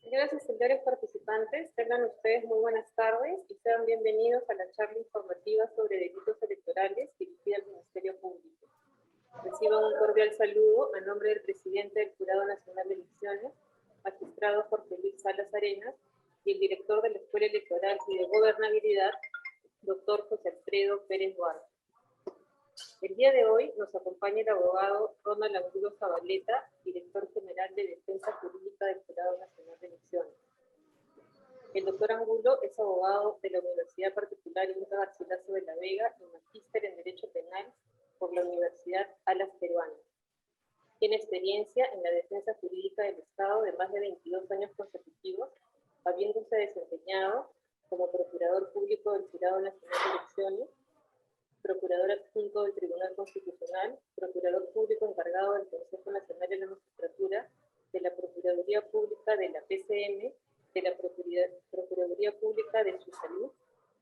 Señoras y señores participantes, tengan ustedes muy buenas tardes y sean bienvenidos a la charla informativa sobre delitos electorales dirigida al Ministerio Público. Reciban un cordial saludo a nombre del presidente del Jurado Nacional de Elecciones, magistrado Jorge Luis Salas Arenas, y el director de la Escuela Electoral y de Gobernabilidad, doctor José Alfredo Pérez Duarte. El día de hoy nos acompaña el abogado Ronald Angulo Zabaleta, director general de Defensa Jurídica del Jurado Nacional de Elecciones. El doctor Angulo es abogado de la Universidad Particular Inca Garcilaso de la Vega y magíster en Derecho Penal por la Universidad Alas Peruana. Tiene experiencia en la defensa jurídica del Estado de más de 22 años consecutivos, habiéndose desempeñado como Procurador Público del Jurado Nacional de Elecciones, Procurador Adjunto del Tribunal Constitucional, Procurador Público encargado del Consejo Nacional de la Magistratura, de la Procuraduría Pública de la PCM, de la Procuraduría Pública de su Salud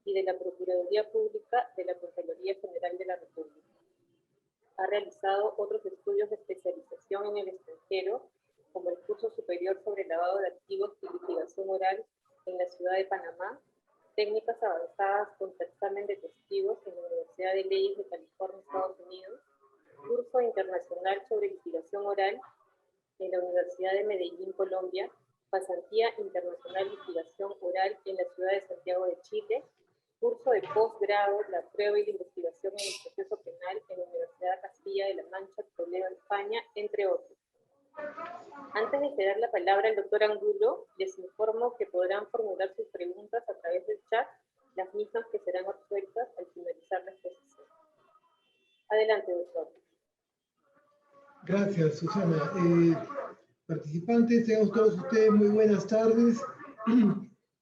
y de la Procuraduría Pública de la Contraloría General de la República. Ha realizado otros estudios de especialización en el extranjero, como el curso superior sobre lavado de activos y litigación oral en la ciudad de Panamá, técnicas avanzadas con examen de testigos en la Universidad de Leyes de California, Estados Unidos, curso internacional sobre litigación oral en la Universidad de Medellín, Colombia, pasantía internacional de litigación oral en la ciudad de Santiago de Chile, curso de posgrado, la prueba y la investigación en el proceso penal en la Universidad Castilla de la Mancha, Toledo, España, entre otros. Antes de ceder la palabra al doctor Angulo, les informo que podrán formular sus preguntas a través del chat, las mismas que serán resueltas al finalizar la exposición. Adelante, doctor. Gracias, Susana. Participantes, tengan todos ustedes muy buenas tardes.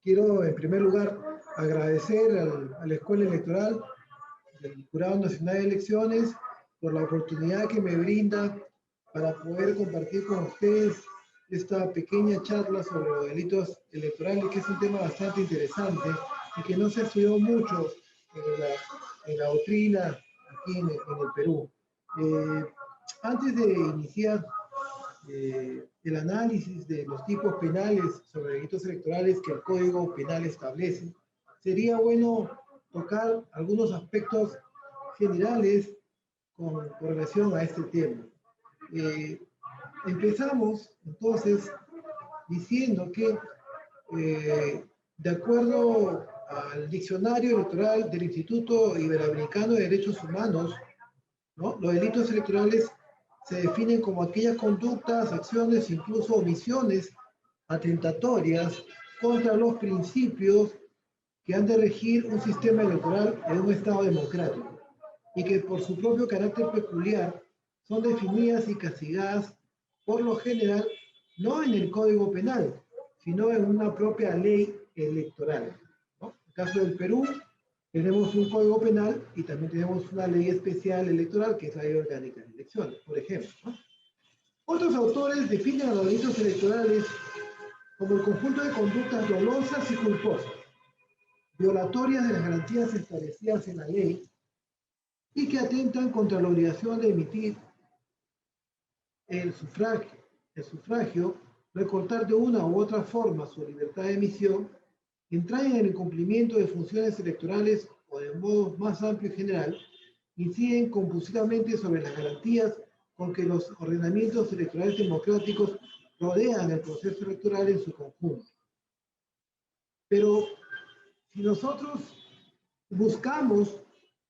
Quiero, en primer lugar, agradecer a la Escuela Electoral del Jurado Nacional de Elecciones por la oportunidad que me brinda para poder compartir con ustedes esta pequeña charla sobre los delitos electorales, que es un tema bastante interesante y que no se estudió mucho en la doctrina aquí en el Perú. Antes de iniciar el análisis de los tipos penales sobre delitos electorales que el Código Penal establece, sería bueno tocar algunos aspectos generales con relación a este tema. Empezamos entonces diciendo que de acuerdo al diccionario electoral del Instituto Iberoamericano de Derechos Humanos, ¿no?, los delitos electorales se definen como aquellas conductas, acciones, incluso omisiones atentatorias contra los principios que han de regir un sistema electoral en un Estado democrático y que por su propio carácter peculiar son definidas y castigadas por lo general no en el Código Penal, sino en una propia ley electoral, ¿no? En el caso del Perú, tenemos un Código Penal y también tenemos una ley especial electoral, que es la Ley Orgánica de Elecciones, por ejemplo, ¿no? Otros autores definen a los delitos electorales como el conjunto de conductas dolosas y culposas, violatorias de las garantías establecidas en la ley y que atentan contra la obligación de emitir el sufragio, recortar de una u otra forma su libertad de emisión, entrañan en el cumplimiento de funciones electorales o de modo más amplio y general, inciden compulsivamente sobre las garantías con que los ordenamientos electorales democráticos rodean el proceso electoral en su conjunto. Pero si nosotros buscamos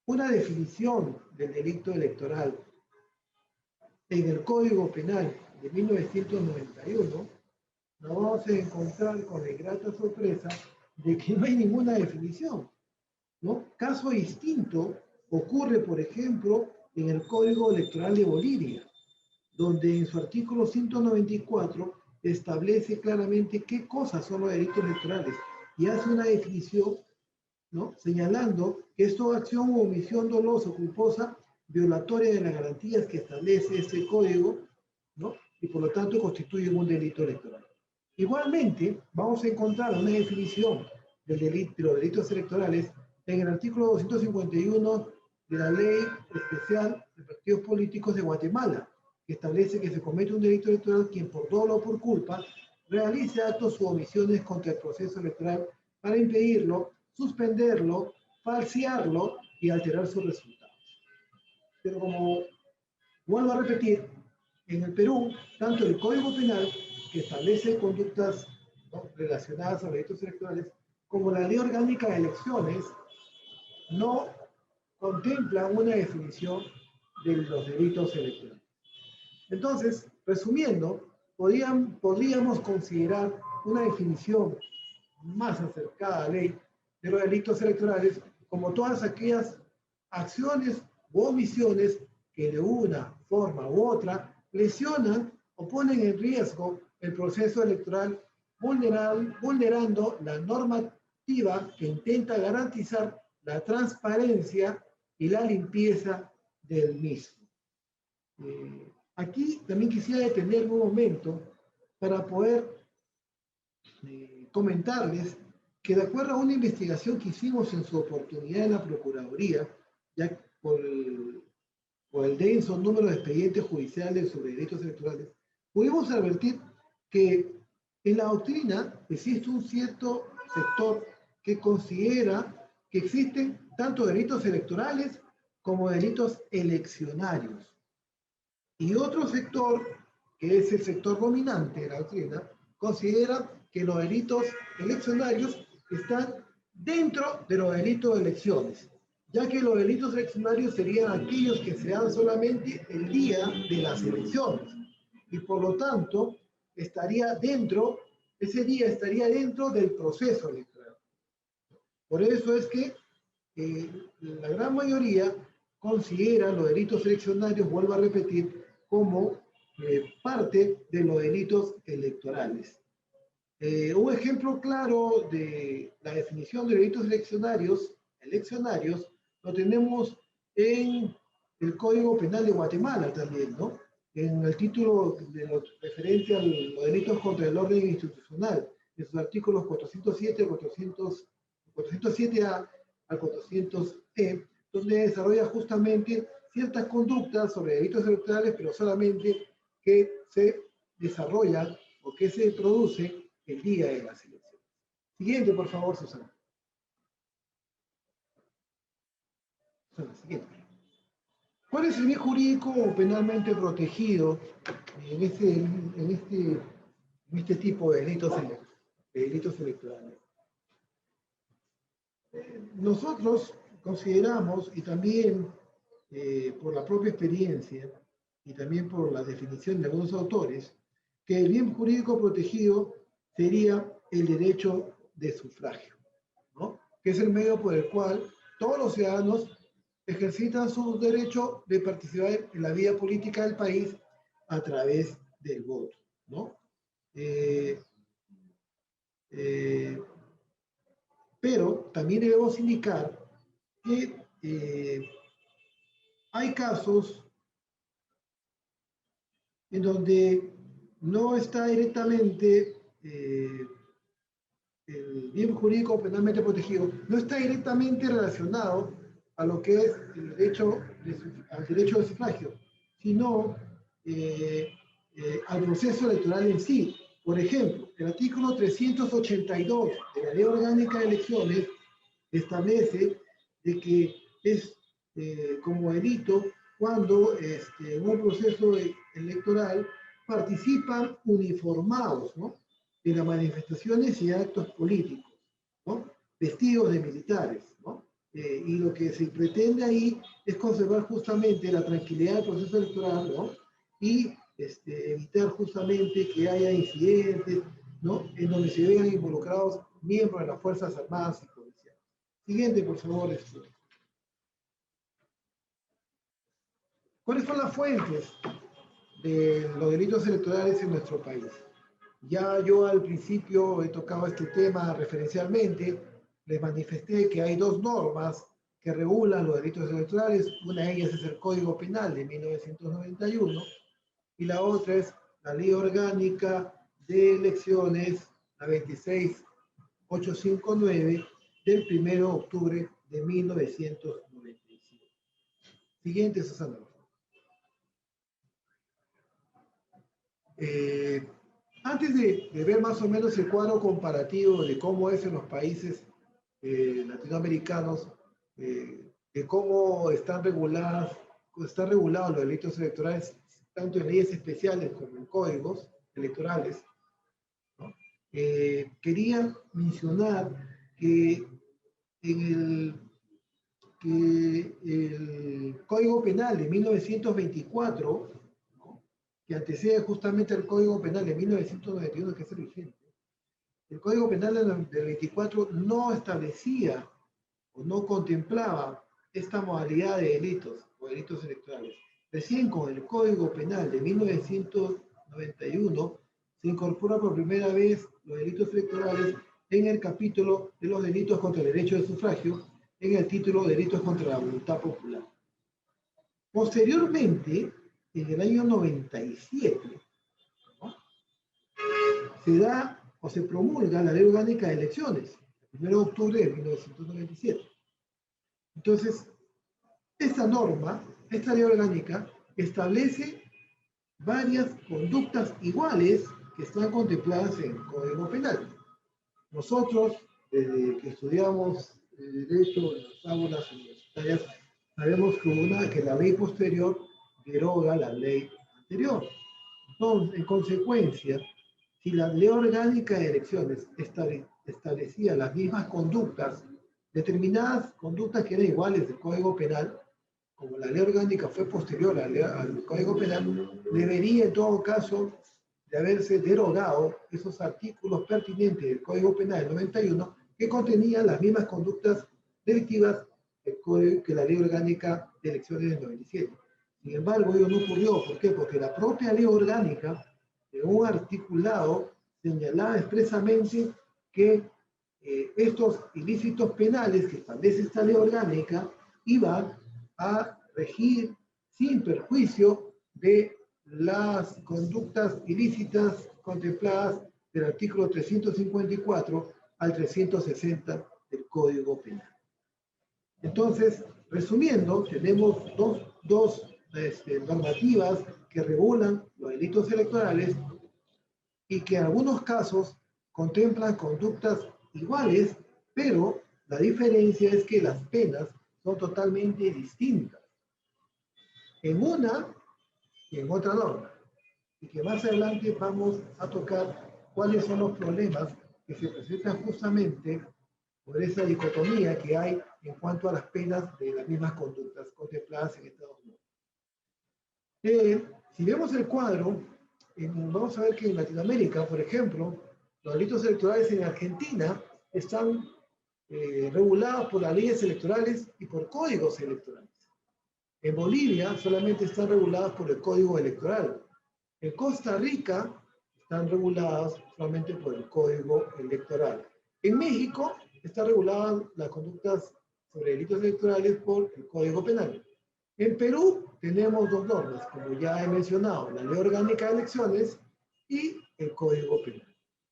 una definición del delito electoral en el Código Penal de 1991, nos vamos a encontrar con la grata sorpresa de que no hay ninguna definición, ¿no? Caso distinto ocurre, por ejemplo, en el Código Electoral de Bolivia, donde en su artículo 194 establece claramente qué cosas son los delitos electorales y hace una definición, ¿no?, señalando que es toda acción o omisión dolosa o culposa violatoria de las garantías que establece este código, ¿no?, y por lo tanto constituye un delito electoral. Particularmente, vamos a encontrar una definición de los delitos electorales en el artículo 251 de la Ley Especial de Partidos Políticos de Guatemala, que establece que se comete un delito electoral quien por dolo o por culpa realice actos u omisiones contra el proceso electoral para impedirlo, suspenderlo, falsearlo y alterar sus resultados. Pero como vuelvo a repetir, en el Perú, tanto el Código Penal, que establece conductas, ¿no?, relacionadas a los delitos electorales, como la Ley Orgánica de Elecciones, no contemplan una definición de los delitos electorales. Entonces, resumiendo, podríamos considerar una definición más acercada a la ley de los delitos electorales como todas aquellas acciones u omisiones que de una forma u otra lesionan o ponen en riesgo el proceso electoral, vulnerando la normativa que intenta garantizar la transparencia y la limpieza del mismo. Aquí también quisiera detenerme un momento para poder comentarles que de acuerdo a una investigación que hicimos en su oportunidad en la Procuraduría, ya por el denso número de expedientes judiciales sobre delitos electorales, pudimos advertir que en la doctrina existe un cierto sector que considera que existen tanto delitos electorales como delitos eleccionarios. Y otro sector, que es el sector dominante de la doctrina, considera que los delitos eleccionarios están dentro de los delitos de elecciones, ya que los delitos eleccionarios serían aquellos que se dan solamente el día de las elecciones. Y por lo tanto, ese día estaría dentro del proceso electoral. Por eso es que la gran mayoría considera los delitos eleccionarios, vuelvo a repetir, como parte de los delitos electorales. Un ejemplo claro de la definición de delitos eleccionarios lo tenemos en el Código Penal de Guatemala también, ¿no? En el título de lo referente a los delitos contra el orden institucional, en sus artículos 407 407A al 400E, donde desarrolla justamente ciertas conductas sobre delitos electorales, pero solamente que se desarrollan o que se produce el día de las elecciones. Siguiente, por favor, Susana. Siguiente. ¿Cuál es el bien jurídico o penalmente protegido en este tipo de delitos electorales? Nosotros consideramos, y también por la propia experiencia, y también por la definición de algunos autores, que el bien jurídico protegido sería el derecho de sufragio, ¿no?, que es el medio por el cual todos los ciudadanos ejercitan su derecho de participar en la vida política del país a través del voto, ¿no? Pero también debemos indicar que hay casos en donde no está directamente el bien jurídico penalmente protegido, no está directamente relacionado a lo que es el al derecho de sufragio, sino al proceso electoral en sí. Por ejemplo, el artículo 382 de la Ley Orgánica de Elecciones establece de que es como delito cuando en un proceso electoral participan uniformados, ¿no?, de las manifestaciones y actos políticos, ¿no?, vestidos de militares, ¿no? Y lo que se pretende ahí es conservar justamente la tranquilidad del proceso electoral, ¿no?, y evitar justamente que haya incidentes, ¿no?, en donde se vean involucrados miembros de las Fuerzas Armadas y Policiales. Siguiente, por favor. ¿Cuáles son las fuentes de los delitos electorales en nuestro país? Ya yo al principio he tocado este tema referencialmente, les manifesté que hay dos normas que regulan los delitos electorales. Una de ellas es el Código Penal de 1991 y la otra es la Ley Orgánica de Elecciones, la 26859 del 1 de octubre de 1995. Siguiente, Susana. Antes de ver más o menos el cuadro comparativo de cómo es en los países latinoamericanos, de cómo están regulados los delitos electorales, tanto en leyes especiales como en códigos electorales, ¿no? Quería mencionar que el Código Penal de 1924, ¿no?, que antecede justamente al Código Penal de 1991, que es el vigente, el Código Penal del 24 no establecía o no contemplaba esta modalidad de delitos o delitos electorales. Recién con el Código Penal de 1991 se incorpora por primera vez los delitos electorales en el capítulo de los delitos contra el derecho de sufragio, en el título Delitos contra la voluntad popular. Posteriormente, en el año 97, ¿no?, se da o se promulga la Ley Orgánica de Elecciones, el 1 de octubre de 1997. Entonces, esta norma, esta ley orgánica, establece varias conductas iguales que están contempladas en el Código Penal. Nosotros, desde que estudiamos Derecho en las aulas universitarias, sabemos que la ley posterior deroga la ley anterior. Entonces, en consecuencia, si la ley orgánica de elecciones establecía las mismas conductas, determinadas conductas que eran iguales del Código Penal, como la ley orgánica fue posterior al Código Penal, debería en todo caso de haberse derogado esos artículos pertinentes del Código Penal del 91 que contenían las mismas conductas delictivas que la ley orgánica de elecciones del 97. Sin embargo, ello no ocurrió. ¿Por qué? Porque la propia ley orgánica, en un articulado, señalaba expresamente que estos ilícitos penales que establece esta ley orgánica iban a regir sin perjuicio de las conductas ilícitas contempladas del artículo 354 al 360 del Código Penal. Entonces, resumiendo, tenemos dos normativas que regulan los delitos electorales y que en algunos casos contemplan conductas iguales, pero la diferencia es que las penas son totalmente distintas en una y en otra norma, y que más adelante vamos a tocar cuáles son los problemas que se presentan justamente por esa dicotomía que hay en cuanto a las penas de las mismas conductas contempladas en Estados Unidos. Si vemos el cuadro, vamos a ver que en Latinoamérica, por ejemplo, los delitos electorales en Argentina están regulados por las leyes electorales y por códigos electorales. En Bolivia solamente están regulados por el Código Electoral. En Costa Rica están regulados solamente por el Código Electoral. En México están reguladas las conductas sobre delitos electorales por el Código Penal. En Perú tenemos dos normas, como ya he mencionado, la Ley Orgánica de Elecciones y el Código Penal.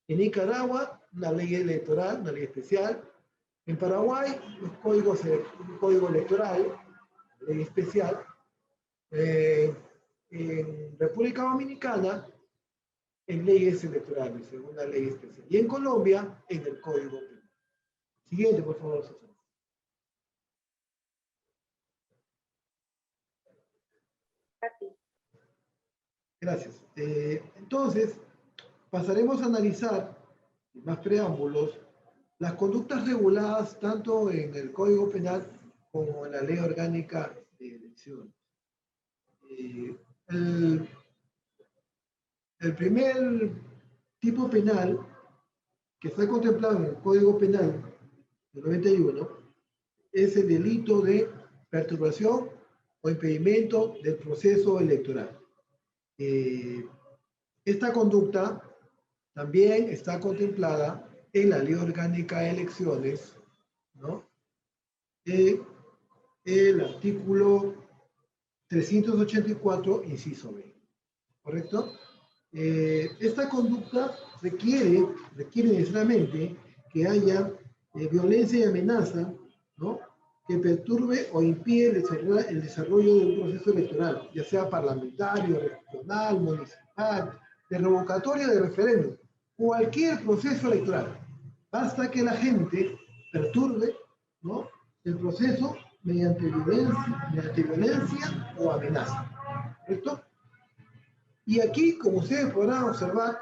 En Nicaragua, la ley electoral, una ley especial. En Paraguay, el código electoral, ley especial. En República Dominicana, en leyes electorales, en una ley especial. Y en Colombia, en el Código Penal. Siguiente, por favor, Susana. Gracias. Entonces, pasaremos a analizar, sin más preámbulos, las conductas reguladas tanto en el Código Penal como en la Ley Orgánica de Elecciones. El primer tipo penal que está contemplado en el Código Penal del 91 es el delito de perturbación o impedimento del proceso electoral. Esta conducta también está contemplada en la Ley Orgánica de Elecciones, ¿no?, el artículo 384, inciso B. ¿Correcto? Esta conducta requiere necesariamente que haya violencia y amenaza, ¿no?, que perturbe o impide el desarrollo de un proceso electoral, ya sea parlamentario, regional, municipal, de revocatoria de referéndum, cualquier proceso electoral, basta que la gente perturbe, ¿no?, el proceso mediante violencia o amenaza. ¿Correcto? Y aquí, como ustedes podrán observar,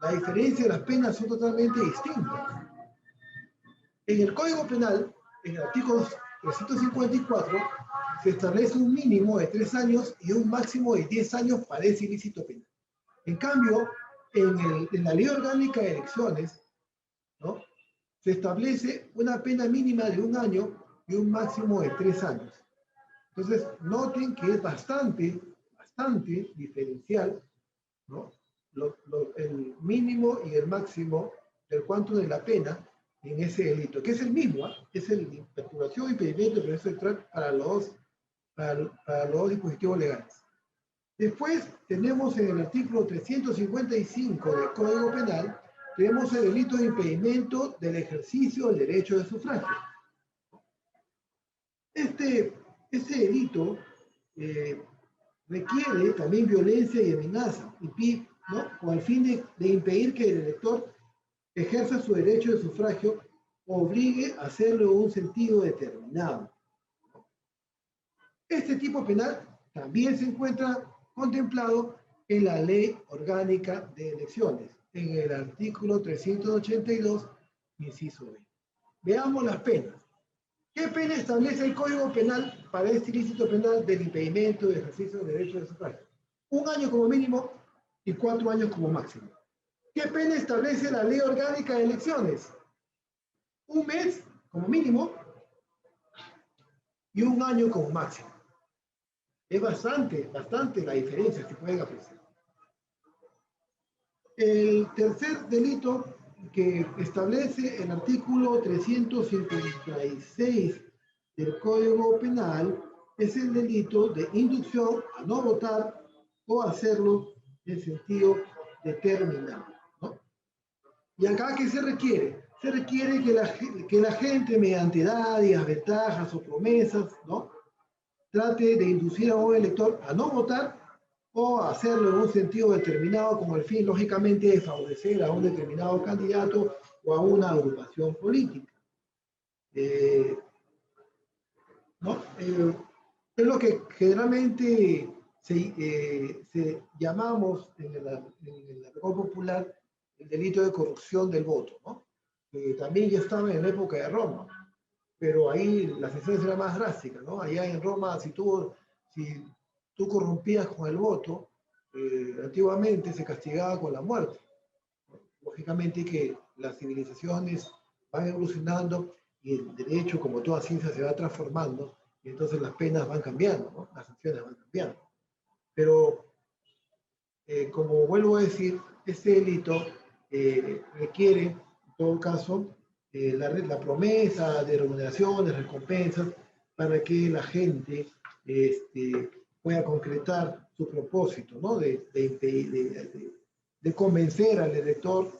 la diferencia de las penas son totalmente distintas. En el Código Penal, en el artículo 354, se establece un mínimo de 3 años y un máximo de 10 años para ese ilícito penal. En cambio, en la Ley Orgánica de Elecciones, ¿no?, se establece una pena mínima de 1 año y un máximo de 3 años. Entonces, noten que es bastante diferencial, ¿no?, el mínimo y el máximo del cuanto de la pena en ese delito, que es el mismo, ¿eh? Es el de perturbación y impedimento de proceso electoral para los dispositivos legales. Después tenemos en el artículo 355 del Código Penal, tenemos el delito de impedimento del ejercicio del derecho de sufragio. Este delito requiere también violencia y amenaza, ¿no?, con el fin de impedir que el elector ejerza su derecho de sufragio o obligue a hacerlo en un sentido determinado. Este tipo penal también se encuentra contemplado en la Ley Orgánica de Elecciones, en el artículo 382, inciso B. Veamos las penas. ¿Qué pena establece el Código Penal para este ilícito penal del impedimento de ejercicio del derecho de sufragio? 1 año como mínimo y 4 años como máximo. ¿Qué pena establece la Ley Orgánica de Elecciones? 1 mes como mínimo y 1 año como máximo. Es bastante la diferencia que pueden apreciar. El tercer delito que establece el artículo 356 del Código Penal es el delito de inducción a no votar o hacerlo en sentido determinado, ¿no? ¿Y acá qué se requiere? Se requiere que la gente, mediante dádivas, ventajas o promesas, ¿no?, trate de inducir a un elector a no votar o a hacerlo en un sentido determinado con el fin, lógicamente, de favorecer a un determinado candidato o a una agrupación política. ¿No? Es lo que generalmente se llamamos en el argot popular el delito de corrupción del voto, ¿no? También ya estaba en la época de Roma, pero ahí las sanciones eran más drásticas, ¿no? Allá en Roma, si tú corrompías con el voto, antiguamente se castigaba con la muerte. Lógicamente que las civilizaciones van evolucionando y el derecho, como toda ciencia, se va transformando, y entonces las penas van cambiando, ¿no?, las sanciones van cambiando. Pero, como vuelvo a decir, este delito requiere, en todo caso, la promesa de remuneraciones, recompensas, para que la gente pueda concretar su propósito, ¿no?, de convencer al elector,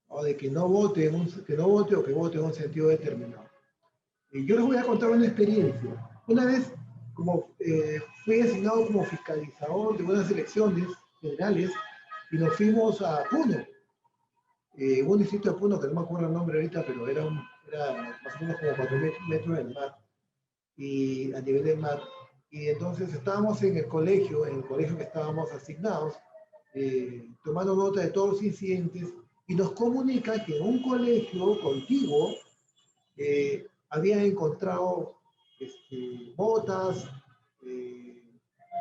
¿no?, de que no vote o que vote en un sentido determinado. Yo les voy a contar una experiencia. Una vez, fui designado como fiscalizador de unas elecciones generales y nos fuimos a Puno, un distrito de Puno que no me acuerdo el nombre ahorita, pero era más o menos como 4 metros del mar, y a nivel del mar. Y entonces estábamos en el colegio que estábamos asignados, tomando nota de todos los incidentes, y nos comunica que en un colegio contiguo habían encontrado botas,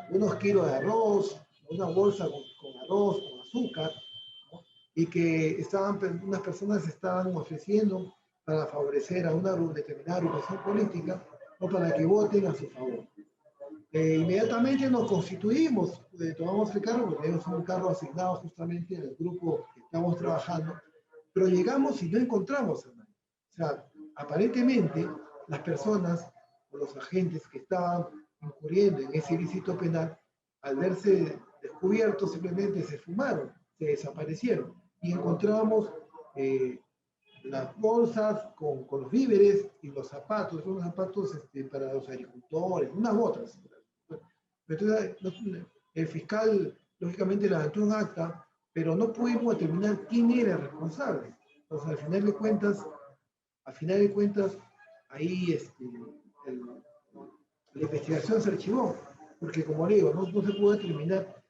unos kilos de arroz, una bolsa con arroz, con azúcar, ¿no?, y que unas personas estaban ofreciendo para favorecer a una determinada agrupación política o para que voten a su favor. Inmediatamente nos constituimos, tomamos el carro, porque tenemos un carro asignado justamente al grupo que estamos trabajando, pero llegamos y no encontramos a nadie. O sea, aparentemente las personas o los agentes que estaban incurriendo en ese ilícito penal, al verse descubiertos, simplemente se fumaron, se desaparecieron, y encontramos las bolsas con los víveres y los zapatos, unos zapatos para los agricultores, unas botas. Entonces, el fiscal, lógicamente, levantó un acta pero no pudimos determinar quién era el responsable. Entonces, al final de cuentas, ahí la investigación se archivó, porque como le digo, no se pudo determinar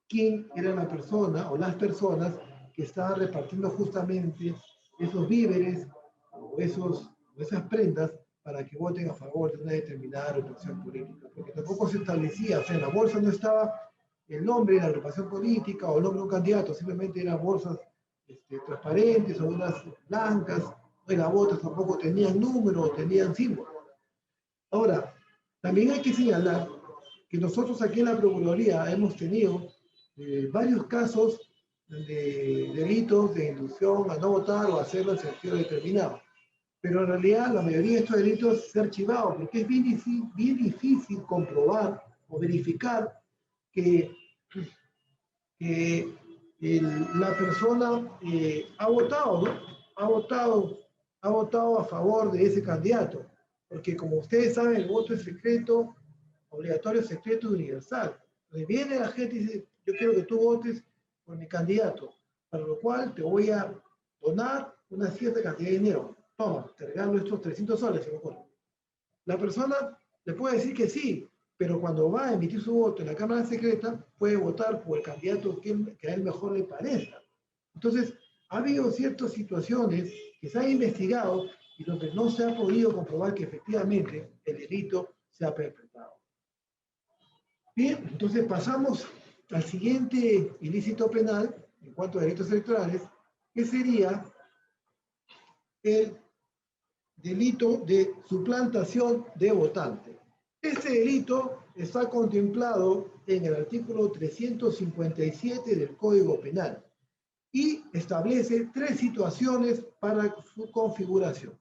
quién era la persona o las personas que estaban repartiendo justamente esos víveres o esas prendas para que voten a favor de una determinada agrupación política, porque tampoco se establecía, o sea, en la bolsa no estaba el nombre de la agrupación política o el nombre de un candidato, simplemente eran bolsas transparentes o unas blancas, y las botas tampoco tenían número o tenían símbolo. Ahora, también hay que señalar que nosotros aquí en la Procuraduría hemos tenido varios casos de delitos de inducción a no votar o hacerlo en sentido determinado. Pero en realidad la mayoría de estos delitos se han archivado porque es bien difícil comprobar o verificar que la persona ha votado, ¿no? Ha votado a favor de ese candidato. Porque como ustedes saben, el voto es secreto, obligatorio, secreto y universal. Entonces viene la gente y dice, yo quiero que tú votes por mi candidato, para lo cual te voy a donar una cierta cantidad de dinero. Toma, te regalo estos 300 soles, se me ocurre. La persona le puede decir que sí, pero cuando va a emitir su voto en la Cámara Secreta, puede votar por el candidato que a él mejor le parezca. Entonces, ha habido ciertas situaciones que se han investigado y donde no se ha podido comprobar que efectivamente el delito se ha perpetrado. Bien, entonces pasamos al siguiente ilícito penal en cuanto a delitos electorales, que sería el delito de suplantación de votante. Este delito está contemplado en el artículo 357 del Código Penal y establece 3 situaciones para su configuración.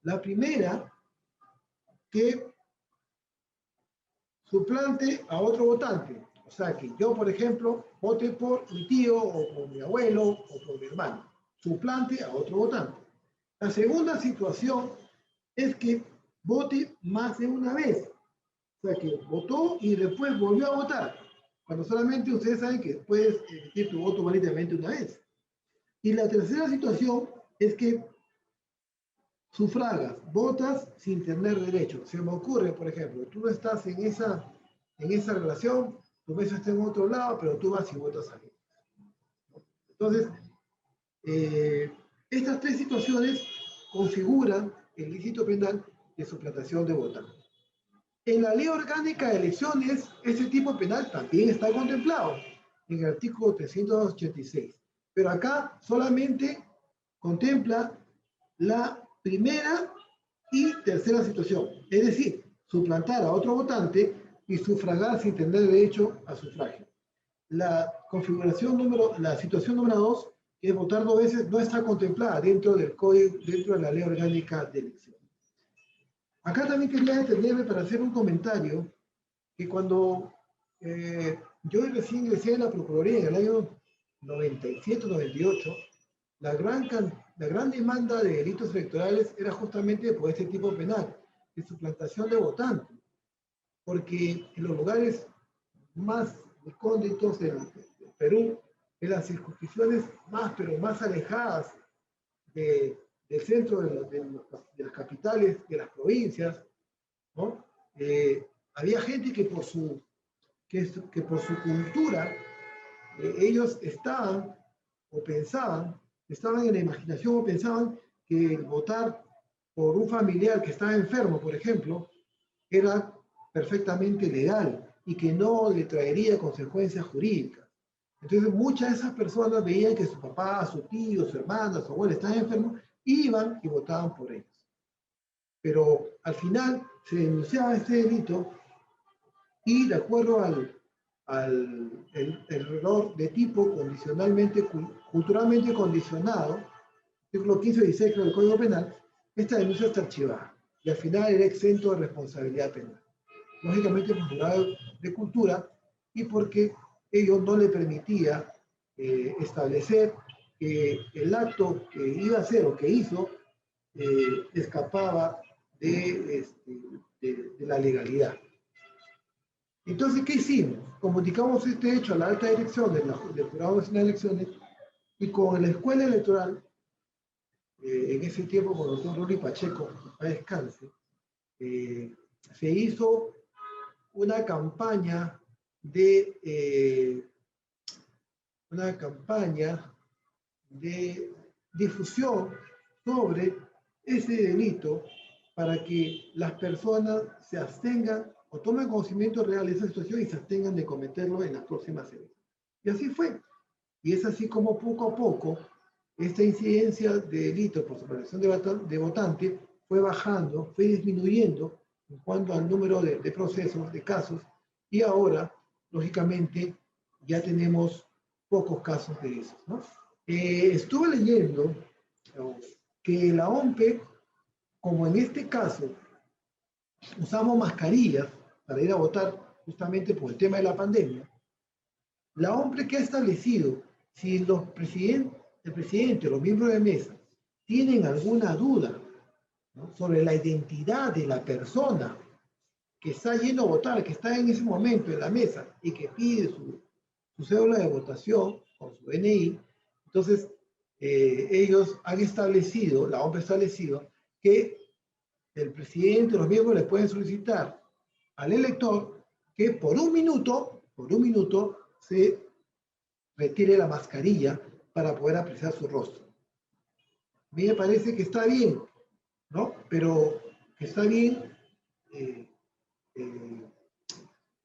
La primera, que suplante a otro votante. O sea, que yo, por ejemplo, vote por mi tío o por mi abuelo o por mi hermano. Suplante a otro votante. La segunda situación es que vote más de una vez. O sea, que votó y después volvió a votar. Cuando solamente ustedes saben que puedes emitir tu voto válidamente una vez. Y la tercera situación es que sufragas, votas sin tener derecho. Se me ocurre, por ejemplo, tú no estás en esa relación, tu mesa está en otro lado, pero tú vas y votas ahí. Entonces, estas 3 situaciones configuran el ilícito penal de suplantación de votante. En la Ley Orgánica de Elecciones, ese tipo penal también está contemplado en el artículo 386. Pero acá solamente contempla la primera y tercera situación. Es decir, suplantar a otro votante y sufragar sin tener derecho a sufragio. La situación número 2, que es votar 2 veces, no está contemplada dentro del código, dentro de la Ley Orgánica de Elecciones. Acá también quería detenerme para hacer un comentario que cuando yo recién ingresé en la Procuraduría en el año 97-98, la gran demanda de delitos electorales era justamente por este tipo penal, de suplantación de votantes, porque en los lugares más recónditos del Perú, en las circunscripciones pero más alejadas del centro de las capitales, de las provincias, ¿no? Había gente que por su cultura, ellos estaban en la imaginación o pensaban que votar por un familiar que estaba enfermo, por ejemplo, era perfectamente legal y que no le traería consecuencias jurídicas. Entonces muchas de esas personas veían que su papá, su tío, su hermana, su abuela estaban enfermos, iban y votaban por ellos. Pero al final se denunciaba este delito y de acuerdo al error de tipo culturalmente condicionado, artículo 15 y 16 del Código Penal, esta denuncia está archivada y al final era exento de responsabilidad penal. Lógicamente por grado de cultura y porque ello no le permitía establecer que el acto que iba a hacer o que hizo escapaba de la legalidad. Entonces, ¿qué hicimos? Comunicamos este hecho a la alta dirección del Jurado Nacional de Elecciones y con la escuela electoral, en ese tiempo con el doctor Rori Pacheco, a descanse, se hizo una campaña una campaña de difusión sobre ese delito para que las personas se abstengan o tomen conocimiento real de esa situación y se abstengan de cometerlo en las próximas elecciones. Y así fue. Y es así como poco a poco esta incidencia de delito por superación de votante fue bajando, fue disminuyendo en cuanto al número de procesos, de casos, y ahora, lógicamente, ya tenemos pocos casos de esos, ¿no? Estuve leyendo que la OMPE, como en este caso usamos mascarillas para ir a votar justamente por el tema de la pandemia, la OMPE que ha establecido si el presidente o los miembros de mesa tienen alguna duda, ¿no?, sobre la identidad de la persona que está yendo a votar, que está en ese momento en la mesa y que pide su cédula de votación con su DNI, entonces ellos han establecido, la OMP ha establecido, que el presidente o los miembros le pueden solicitar al elector que por un minuto se retire la mascarilla para poder apreciar su rostro. A mí me parece que está bien, ¿no? Pero que está bien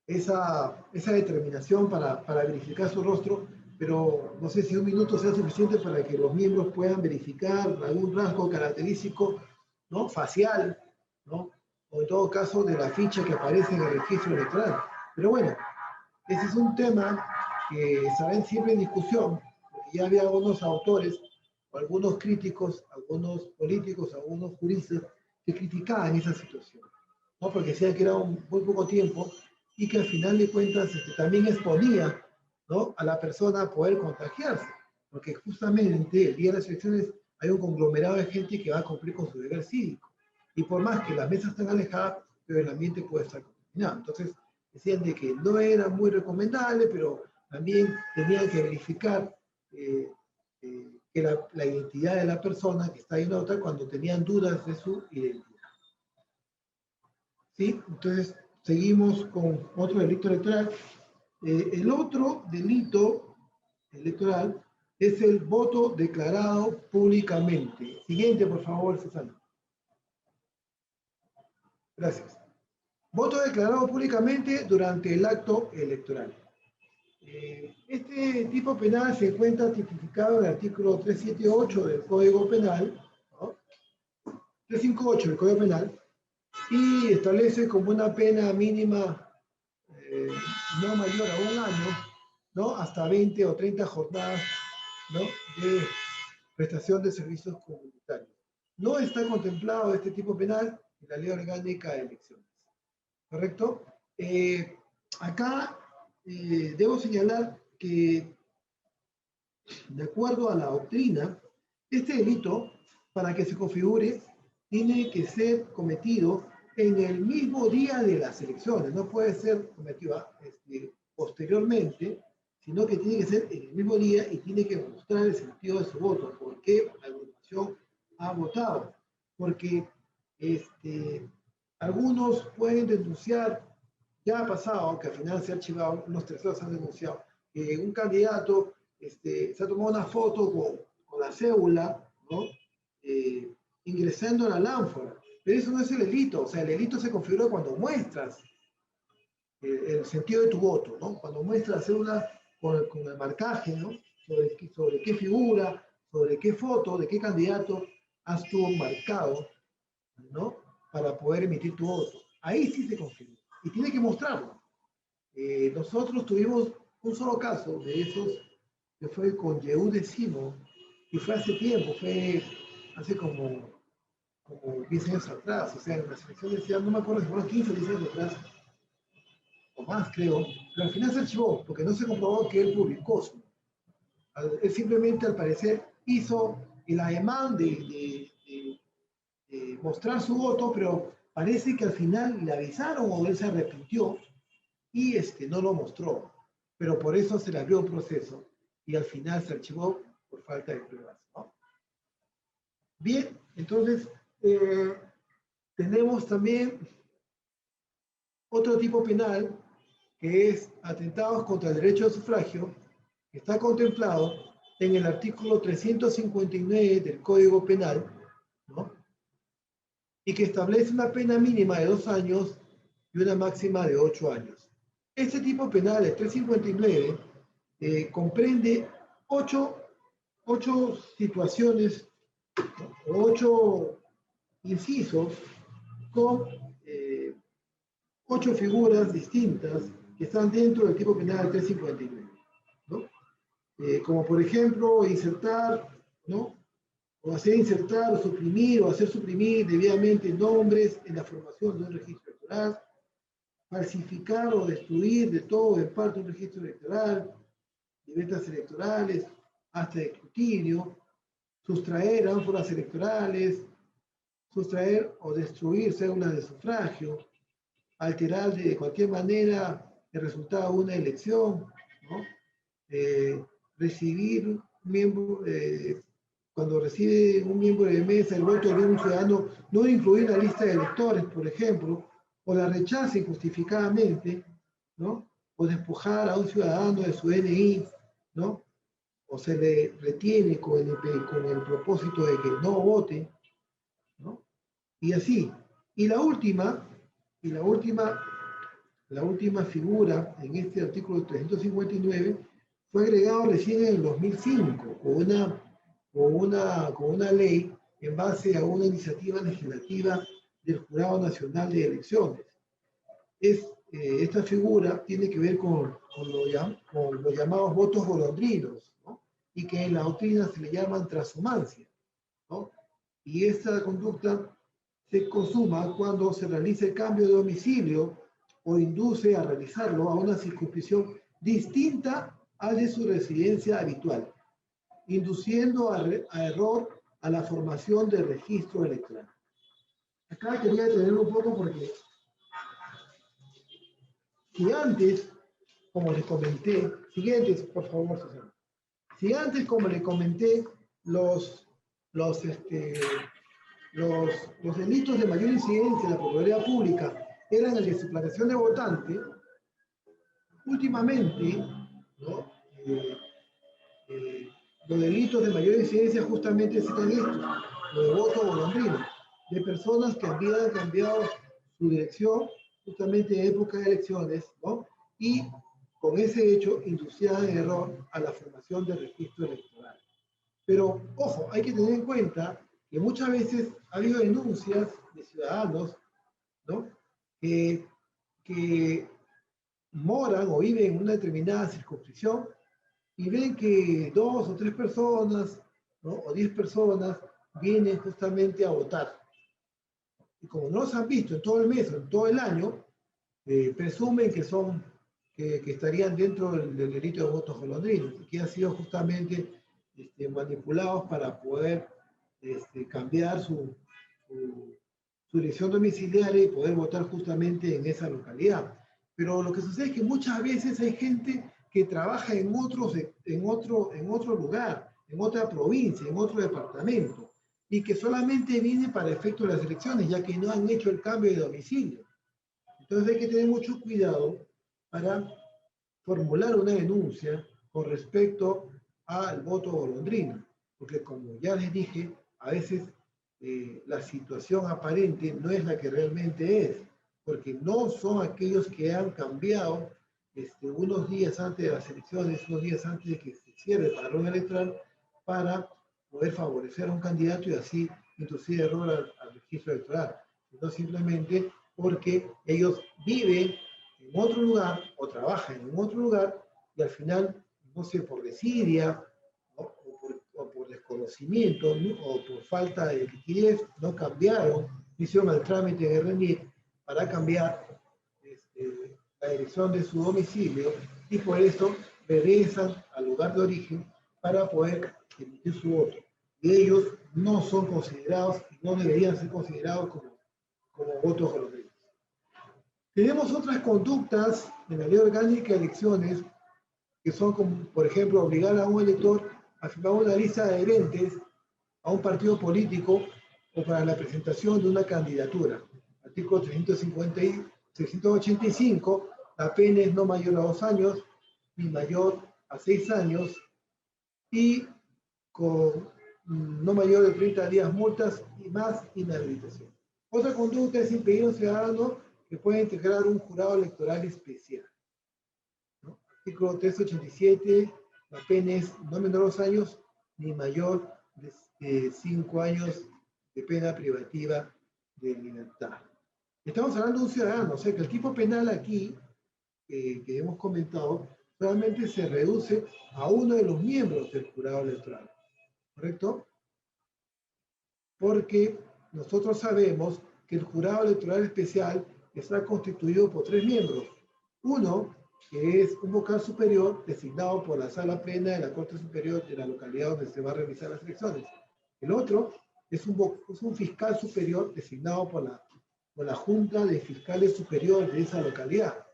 esa determinación para verificar su rostro, pero no sé si un minuto sea suficiente para que los miembros puedan verificar algún rasgo característico, ¿no?, facial, ¿no?, o en todo caso de la ficha que aparece en el registro electoral. Pero bueno, ese es un tema que estará siempre en discusión, porque ya había algunos autores, o algunos críticos, algunos políticos, algunos juristas que criticaban esa situación, ¿no?, porque decían que era muy poco tiempo y que al final de cuentas también exponía, ¿no?, a la persona a poder contagiarse, porque justamente el día de las elecciones hay un conglomerado de gente que va a cumplir con su deber cívico. Y por más que las mesas estén alejadas, pero el ambiente puede estar contaminado. Entonces, decían de que no era muy recomendable, pero también tenían que verificar que la identidad de la persona que está yendo a votar cuando tenían dudas de su identidad. ¿Sí? Entonces, seguimos con otro delito electoral. El otro delito electoral es el voto declarado públicamente. Siguiente, por favor, Susana. Gracias. Voto declarado públicamente durante el acto electoral. Este tipo penal se encuentra tipificado en el artículo 378 del Código Penal, ¿no?, 358 del Código Penal, y establece como una pena mínima no mayor a 1 año, ¿no?, hasta 20 o 30 jornadas, ¿no?, de prestación de servicios comunitarios. No está contemplado este tipo penal en la Ley Orgánica de Elecciones. ¿Correcto? Acá debo señalar que, de acuerdo a la doctrina, este delito, para que se configure, tiene que ser cometido en el mismo día de las elecciones. No puede ser cometido posteriormente, sino que tiene que ser en el mismo día y tiene que mostrar el sentido de su voto. ¿Por qué la agrupación ha votado? Porque algunos pueden denunciar, ya ha pasado que al final se ha archivado, unos terceros han denunciado que un candidato se ha tomado una foto con la cédula, ¿no?, ingresando a la lámpara. Pero eso no es el delito. O sea, el delito se configura cuando muestras el sentido de tu voto, ¿no? Cuando muestras la cédula con el marcaje, ¿no?, sobre qué figura, sobre qué foto, de qué candidato has tú marcado, ¿no?, para poder emitir tu voto. Ahí sí se configura. Y tiene que mostrarlo. Nosotros tuvimos un solo caso de esos, que fue con Yehude Simo, y fue hace tiempo, fue hace como 10 años atrás, o sea, en las elecciones, ya no me acuerdo si fueron 15 o 10 años atrás, o más creo, pero al final se archivó, porque no se comprobó que él publicó su. Él simplemente, al parecer, hizo el ademán de mostrar su voto, pero parece que al final le avisaron o él se arrepintió y no lo mostró, pero por eso se le abrió un proceso y al final se archivó por falta de pruebas, ¿no? Bien, entonces tenemos también otro tipo penal que es atentados contra el derecho de sufragio, que está contemplado en el artículo 359 del Código Penal, ¿no? Y que establece una pena mínima de 2 años y una máxima de 8 años. Este tipo penal, el 359, comprende 8 situaciones, ¿no? 8 incisos con 8 figuras distintas que están dentro del tipo penal 359, ¿no? Como por ejemplo, insertar, ¿no? O hacer insertar o suprimir o hacer suprimir debidamente nombres en la formación de un registro electoral, falsificar o destruir de todo o en parte un registro electoral, libretas electorales, hasta de escrutinio, sustraer ánforas electorales, sustraer o destruir cédulas de sufragio, alterar de cualquier manera el resultado de una elección, ¿no? Recibir miembro, cuando recibe un miembro de mesa el voto de un ciudadano, no incluir la lista de electores, por ejemplo, o la rechaza injustificadamente, ¿no? O despojar a un ciudadano de su DNI, ¿no? O se le retiene con el propósito de que no vote, ¿no? Y así. Y la última figura en este artículo 359 fue agregado recién en el 2005 con una ley en base a una iniciativa legislativa del Jurado Nacional de Elecciones. Esta figura tiene que ver con los llamados votos golondrinos, ¿no? Y que en la doctrina se le llaman transhumancia, ¿no? Y esta conducta se consuma cuando se realiza el cambio de domicilio o induce a realizarlo a una circunscripción distinta a de su residencia habitual, induciendo a error a la formación del registro electoral. Acá quería detenerlo un poco porque si antes, como les comenté, siguientes, por favor, Susana. Si antes, como les comenté, los delitos de mayor incidencia en la Procuraduría Pública eran el de suplantación de votante, últimamente, ¿no? Los delitos de mayor incidencia justamente serán estos, los de voto golondrino, de personas que habían cambiado su dirección justamente en época de elecciones, ¿no? Y con ese hecho inducían en error a la formación del registro electoral. Pero, ojo, hay que tener en cuenta que muchas veces ha habido denuncias de ciudadanos, ¿no? que moran o viven en una determinada circunscripción y ven que 2 o 3 personas, ¿no? O 10 personas vienen justamente a votar. Y como no los han visto en todo el mes o en todo el año, presumen que estarían dentro del delito de votos golondrinos, que han sido justamente manipulados para poder cambiar su dirección domiciliaria y poder votar justamente en esa localidad. Pero lo que sucede es que muchas veces hay gente que trabaja en otro lugar, en otra provincia, en otro departamento, y que solamente viene para efecto de las elecciones, ya que no han hecho el cambio de domicilio. Entonces hay que tener mucho cuidado para formular una denuncia con respecto al voto golondrino, porque como ya les dije, a veces la situación aparente no es la que realmente es, porque no son aquellos que han cambiado unos días antes de las elecciones, unos días antes de que se cierre el padrón electoral, para poder favorecer a un candidato y así introducir error al registro electoral, sino simplemente porque ellos viven en otro lugar o trabajan en otro lugar y al final, no sé, por desidia, ¿no? o por desconocimiento, ¿no? O por falta de liquidez, no cambiaron, hicieron el trámite de RENIEC para cambiar la dirección de su domicilio y por eso regresan al lugar de origen para poder emitir su voto. Y ellos no son considerados, no deberían ser considerados como votos golondrinos. Tenemos otras conductas en la ley orgánica de elecciones, que son como, por ejemplo, obligar a un elector a firmar una lista de adherentes a un partido político o para la presentación de una candidatura. Artículo 385, la pena es no mayor a 2 años ni mayor a 6 años y con no mayor de 30 días multas y más inhabilitación. Otra conducta es impedir a un ciudadano que pueda integrar un jurado electoral especial, ¿no? Artículo 387, la pena es no menor a 2 años ni mayor de 5 años de pena privativa de libertad. Estamos hablando de un ciudadano, o sea que el tipo penal aquí, que hemos comentado, solamente se reduce a uno de los miembros del jurado electoral, ¿correcto? Porque nosotros sabemos que el jurado electoral especial está constituido por 3 miembros. Uno, que es un vocal superior designado por la sala plena de la Corte Superior de la localidad donde se va a realizar las elecciones. El otro es un fiscal superior designado por la Junta de Fiscales Superiores de esa localidad.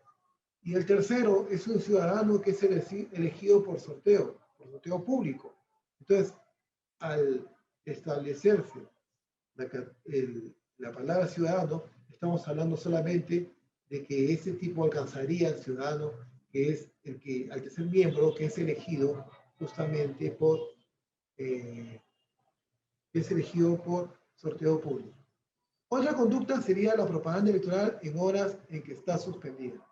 Y el tercero es un ciudadano que es elegido por sorteo público. Entonces, al establecerse la palabra ciudadano, estamos hablando solamente de que ese tipo alcanzaría al ciudadano, que es al tercer miembro, que es elegido justamente por sorteo público. Otra conducta sería la propaganda electoral en horas en que está suspendida.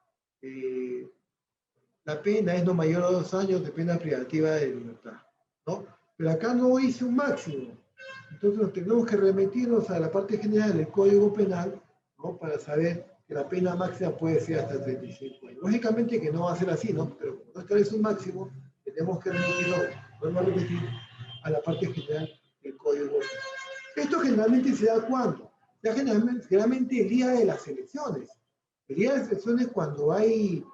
La pena es no mayor a 2 años de pena privativa de libertad, ¿no? Pero acá no hice un máximo. Entonces nos tenemos que remitirnos a la parte general del Código Penal, ¿no? Para saber que la pena máxima puede ser hasta 35 años. Lógicamente que no va a ser así, ¿no? Pero como no establece un máximo, tenemos que remitirnos, vuelvo a repetir, a la parte general del Código Penal. Esto generalmente se da ¿cuándo? Ya generalmente el día de las elecciones. El día de las elecciones cuando hay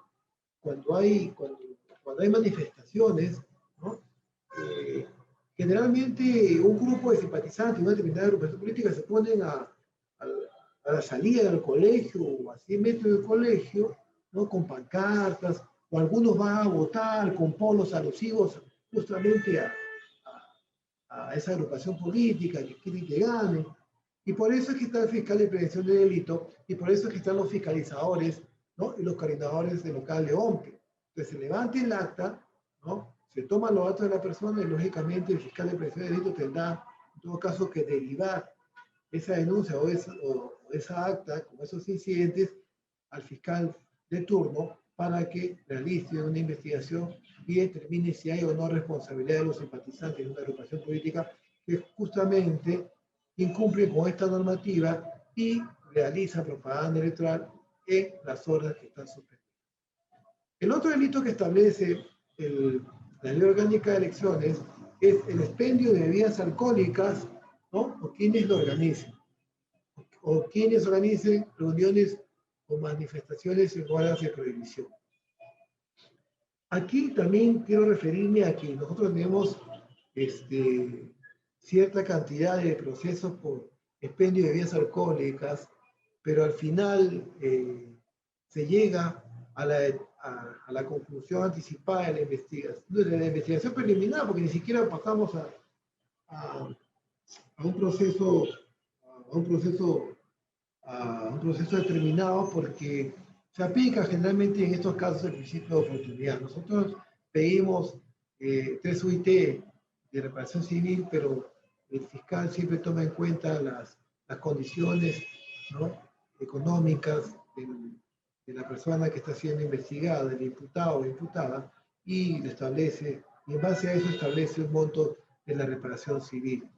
manifestaciones, ¿no? Generalmente un grupo de simpatizantes, una determinada agrupación política se ponen a la salida del colegio o a 100 metros del colegio, ¿no? Con pancartas, o algunos van a votar con polos alusivos justamente a esa agrupación política que quieren que gane. Y por eso es que está el fiscal de prevención de delito, y por eso es que están los fiscalizadores, ¿no? Y los coordinadores del local de OMPE. Entonces se levanta el acta, ¿no? Se toman los datos de la persona y lógicamente el fiscal de prevención de delito tendrá en todo caso que derivar esa denuncia o esa acta con esos incidentes al fiscal de turno para que realice una investigación y determine si hay o no responsabilidad de los simpatizantes de una agrupación política que justamente incumplen con esta normativa y realiza propaganda electoral en las horas que están suspendidas. El otro delito que establece la Ley Orgánica de Elecciones es el expendio de bebidas alcohólicas, ¿no? O quienes lo organicen, o quienes organicen reuniones o manifestaciones en horas de prohibición. Aquí también quiero referirme a que nosotros tenemos cierta cantidad de procesos por expendio de bebidas alcohólicas, pero al final se llega a la conclusión anticipada de la investigación preliminar, porque ni siquiera pasamos a un proceso determinado, porque se aplica generalmente en estos casos el principio de oportunidad. Nosotros pedimos 3 UIT de reparación civil, pero el fiscal siempre toma en cuenta las condiciones, ¿no? Económicas de la persona que está siendo investigada, del imputado o imputada, y lo establece, y en base a eso establece un monto de la reparación civil.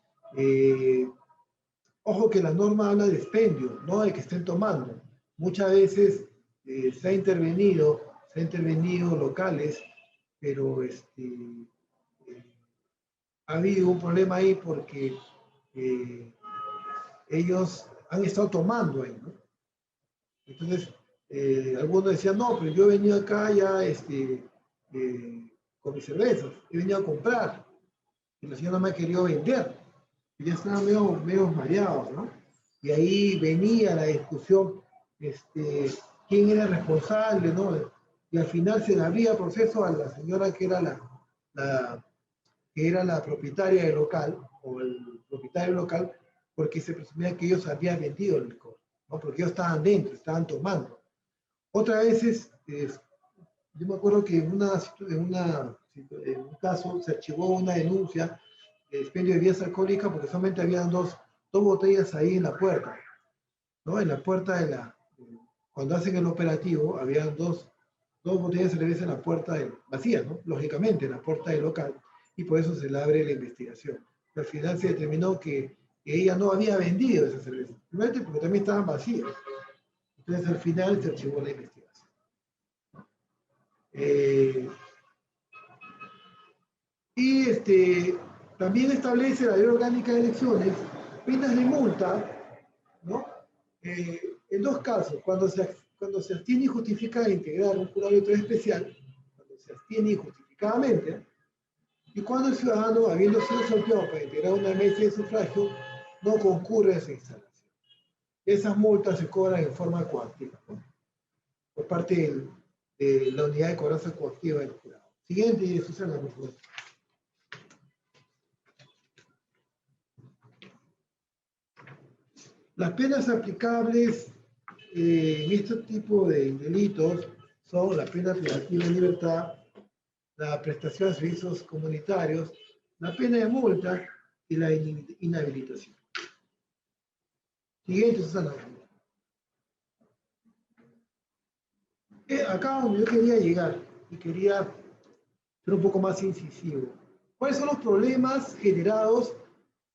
Ojo que la norma habla de expendio, no de que estén tomando. Muchas veces se ha intervenido locales, pero ha habido un problema ahí porque ellos han estado tomando ahí, ¿no? Entonces, algunos decían, no, pero yo he venido acá ya con mis cervezas, he venido a comprar, y la señora no me ha querido vender, y ya estaban medio mareados, ¿no? Y ahí venía la discusión, quién era responsable, ¿no? y al final se le abría proceso a la señora que era que era la propietaria del local, o el propietario local, porque se presumía que ellos habían vendido el licor, ¿no? Porque ellos estaban dentro, estaban tomando. Otras veces, yo me acuerdo que en un caso se archivó una denuncia de expendio de bebidas alcohólicas porque solamente habían dos botellas ahí en la puerta, ¿no? En la puerta cuando hacen el operativo, habían dos botellas de cerveza en la puerta vacías, ¿no? Lógicamente, en la puerta del local, y por eso se le abre la investigación. Al final se determinó que ella no había vendido esa cerveza, simplemente porque también estaban vacías. Entonces al final se archivó la investigación. También establece la Ley Orgánica de Elecciones penas de multa, ¿no? En dos casos, cuando se abstiene injustificada de integrar un jurado electoral especial, cuando se abstiene injustificadamente, y cuando el ciudadano, habiendo sido sorteado para integrar una mesa de sufragio, no concurre a esa instalación. Esas multas se cobran en forma coactiva, ¿no? Por parte de la unidad de cobranza coactiva del jurado. Siguiente, Susana, por favor. Las penas aplicables en este tipo de delitos son la pena privativa de libertad, la prestación de servicios comunitarios, la pena de multa y la inhabilitación. Siguiente, Susana. Acá donde yo quería llegar y quería ser un poco más incisivo. ¿Cuáles son los problemas generados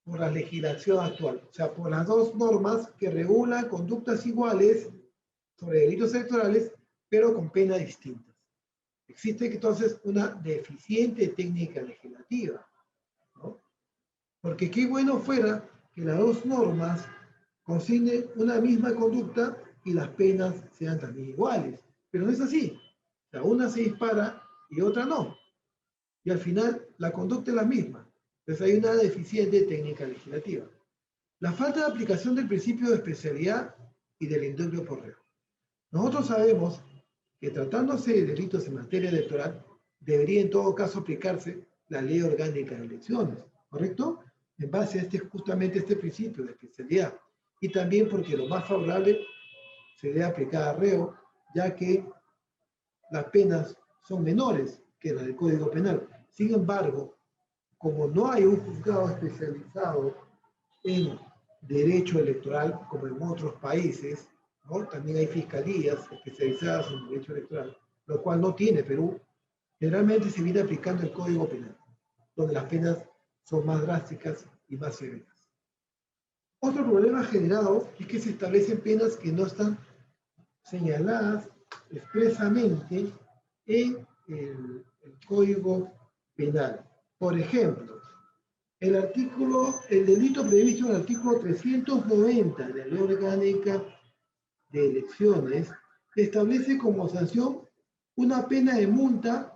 por la legislación actual? O sea, por las dos normas que regulan conductas iguales sobre delitos electorales, pero con penas distintas. Existe entonces una deficiente técnica legislativa, ¿no? Porque qué bueno fuera que las dos normas consignen una misma conducta y las penas sean también iguales. Pero no es así. O sea, una se dispara y otra no. Y al final la conducta es la misma. Entonces hay una deficiente técnica legislativa. La falta de aplicación del principio de especialidad y del indulto por reo. Nosotros sabemos que tratándose de delitos en materia electoral, debería en todo caso aplicarse la ley orgánica de elecciones, ¿correcto? En base a justamente este principio de especialidad. Y también porque lo más favorable se debe aplicar a reo, ya que las penas son menores que las del Código Penal. Sin embargo, como no hay un juzgado especializado en derecho electoral como en otros países, ¿no? También hay fiscalías especializadas en derecho electoral, lo cual no tiene Perú. Generalmente se viene aplicando el Código Penal, donde las penas son más drásticas y más severas. Otro problema generado es que se establecen penas que no están señaladas expresamente en el Código Penal. Por ejemplo, el delito previsto en el artículo 390 de la Ley Orgánica de Elecciones establece como sanción una pena de multa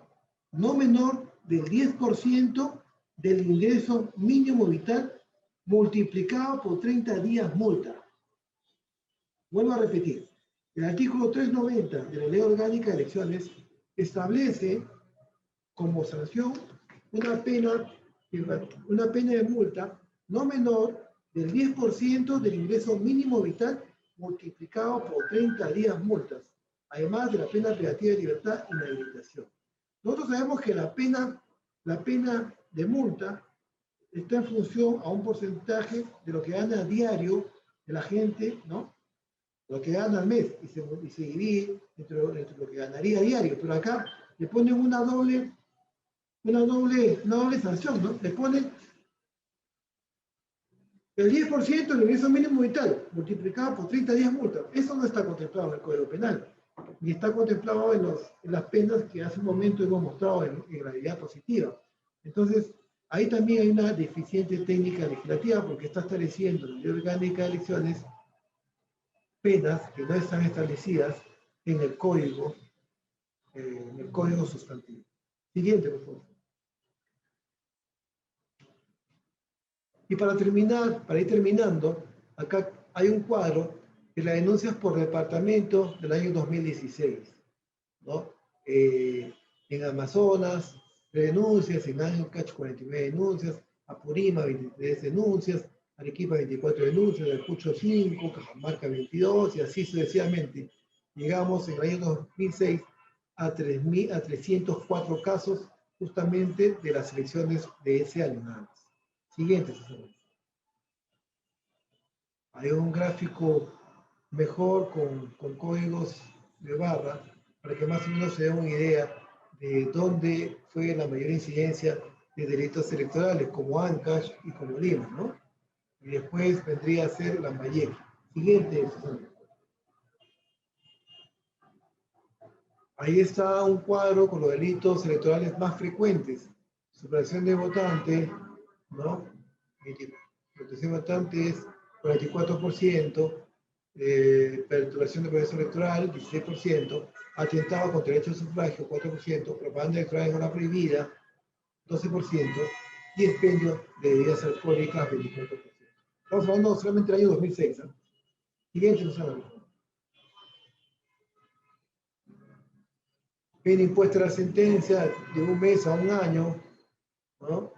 no menor del 10% del ingreso mínimo vital multiplicado por 30 días multa. Vuelvo a repetir, el artículo 390 de la Ley Orgánica de Elecciones establece como sanción una pena de multa no menor del 10% del ingreso mínimo vital multiplicado por 30 días multas, además de la pena privativa de libertad y la inhabilitación. Nosotros sabemos que la pena de multa está en función a un porcentaje de lo que gana a diario de la gente, ¿no? Lo que gana al mes, y se divide entre lo que ganaría a diario, pero acá le ponen una doble sanción, ¿no? Le ponen el 10% del ingreso mínimo vital, multiplicado por 30 días multa. Eso no está contemplado en el Código Penal, ni está contemplado en las penas que hace un momento hemos mostrado en gravedad positiva. Entonces, ahí también hay una deficiente técnica legislativa porque está estableciendo en la Ley Orgánica de Elecciones penas que no están establecidas en el código sustantivo. Siguiente, por favor. Y para ir terminando, acá hay un cuadro de las denuncias por departamento del año 2016, ¿no? en Amazonas, 3 denuncias, en Ancash 49 denuncias, Apurima 23 denuncias, Arequipa 24 denuncias, Ayacucho 5, Cajamarca 22 y así sucesivamente. Llegamos en el año 2006 a 304 casos justamente de las elecciones de ese año nada más. Siguiente, Susana. Hay un gráfico mejor con códigos de barra para que más o menos se dé una idea de dónde fue la mayor incidencia de delitos electorales, como Ancash y como Lima, ¿no? Y después vendría a ser la Lambayeque. Siguiente, Susana. Ahí está un cuadro con los delitos electorales más frecuentes. Superación de votante, ¿no? Protección de votante es 44%, perturbación del proceso electoral, 16%, atentado contra el derecho de sufragio, 4%, propaganda electoral en hora prohibida, 12%, y expendio de bebidas alcohólicas, 24%. Estamos hablando solamente del año 2006. ¿eh? Siguiente, Susana. Pena impuesta a la sentencia de 1 mes a 1 año, ¿no?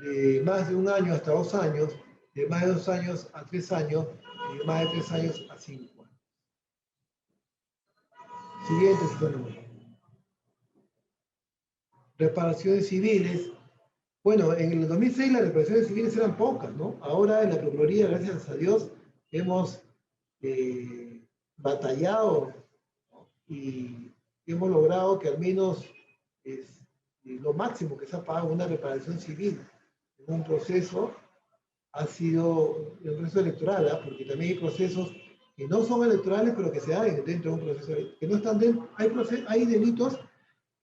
De más de 1 año hasta 2 años, de más de 2 años a 3 años, y de más de 3 años a 5 años. Siguiente, Susana. Reparaciones civiles. Bueno, en el 2006 las reparaciones civiles eran pocas, ¿no? Ahora en la Procuraduría, gracias a Dios, hemos batallado, ¿no? Y hemos logrado que al menos lo máximo que se ha pagado una reparación civil en un proceso ha sido el proceso electoral, ¿eh? Porque también hay procesos que no son electorales, pero que se dan dentro de un proceso, que no están dentro, hay delitos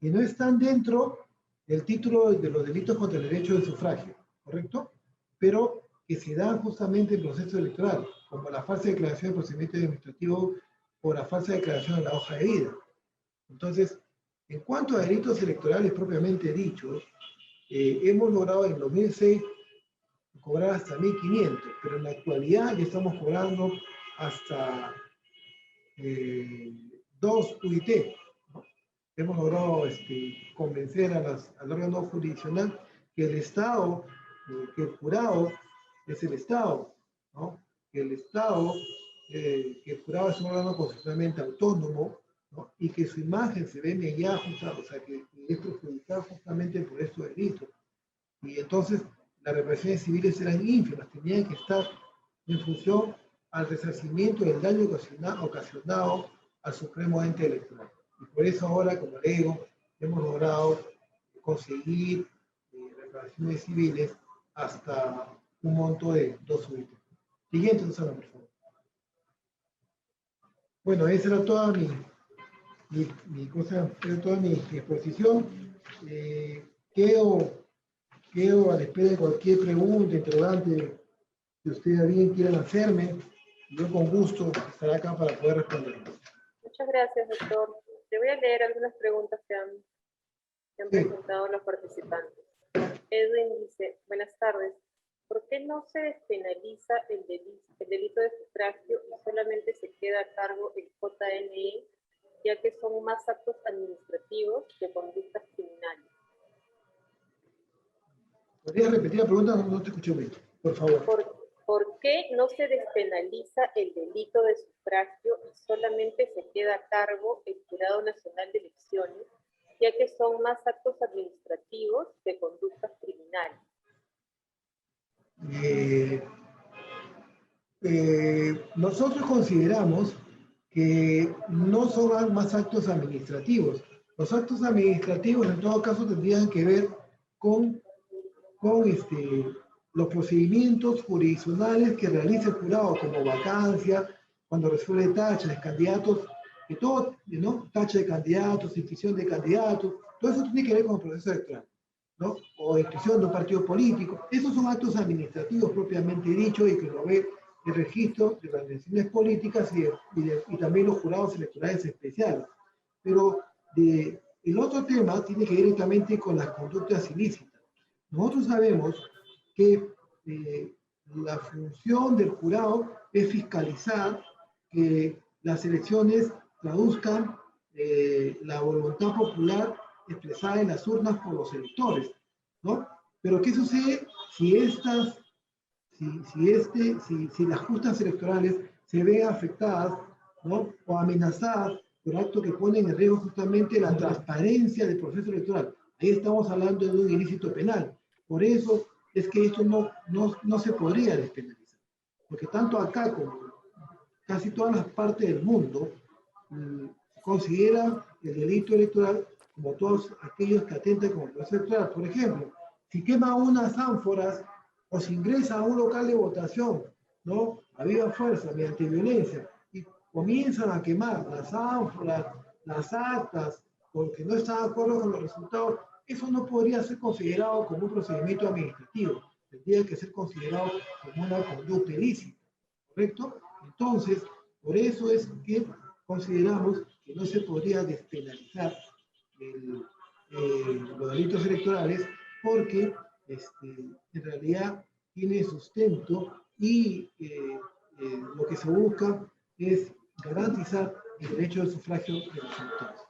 que no están dentro del título de los delitos contra el derecho de sufragio, ¿correcto? Pero que se dan justamente en el proceso electoral, como la falsa declaración de procedimiento administrativo o la falsa declaración de la hoja de vida. Entonces, en cuanto a delitos electorales propiamente dichos, hemos logrado en 2006 cobrar hasta 1.500, pero en la actualidad ya estamos cobrando hasta 2 UIT. ¿no? Hemos logrado convencer al órgano jurisdiccional que el Estado, que el jurado es el Estado, ¿no? Que el Estado, que el jurado es un órgano constitucionalmente autónomo, ¿no? Y que su imagen se ve mediada, o sea, que es perjudicada justamente por estos delitos. Y entonces las reparaciones civiles eran ínfimas, tenían que estar en función al resarcimiento del daño ocasionado al supremo ente electoral. Y por eso ahora, como le digo, hemos logrado conseguir reparaciones civiles hasta un monto de 2 UIT. Siguiente, Susana, por favor. Bueno, esa era toda toda mi exposición. Quedo a la espera de cualquier pregunta, interrogante que ustedes bien quieran hacerme. Yo con gusto estaré acá para poder responder. Muchas gracias, doctor. Te voy a leer algunas preguntas que han presentado los participantes. Edwin dice, buenas tardes. ¿Por qué no se despenaliza el delito de sufragio y solamente se queda a cargo el JNE, ya que son más actos administrativos que conductas criminales? ¿Podrías repetir la pregunta? No te escuché bien, por favor. ¿Por qué no se despenaliza el delito de sufragio y solamente se queda a cargo el Jurado Nacional de Elecciones, ya que son más actos administrativos que conductas criminales? Nosotros consideramos que no son más actos administrativos. Los actos administrativos en todo caso tendrían que ver con los procedimientos jurisdiccionales que realiza el jurado, como vacancia, cuando resuelve tachas de candidatos, y todo, ¿no? Tacha de candidatos, inscripción de candidatos, todo eso tiene que ver con el proceso electoral, ¿no? O inscripción de un partido político. Esos son actos administrativos propiamente dichos y que lo ve el registro de las organizaciones políticas y también los jurados electorales especiales. Pero el otro tema tiene que ver directamente con las conductas ilícitas. Nosotros sabemos que la función del jurado es fiscalizar que las elecciones traduzcan la voluntad popular expresada en las urnas por los electores, ¿no? Pero ¿qué sucede si las justas electorales se ven afectadas, ¿no? O amenazadas por actos que ponen en riesgo justamente la transparencia del proceso electoral? Ahí estamos hablando de un ilícito penal. Por eso es que esto no se podría despenalizar. Porque tanto acá como casi todas las partes del mundo consideran el delito electoral como todos aquellos que atentan contra el proceso electoral. Por ejemplo, si quema unas ánforas o se ingresa a un local de votación, ¿no? A viva fuerza, mediante violencia, y comienzan a quemar las ánforas, las actas, porque no están de acuerdo con los resultados, eso no podría ser considerado como un procedimiento administrativo, tendría que ser considerado como una conducta ilícita, ¿correcto? Entonces, por eso es que consideramos que no se podría despenalizar los delitos electorales porque en realidad tiene sustento y lo que se busca es garantizar el derecho al sufragio de los electores.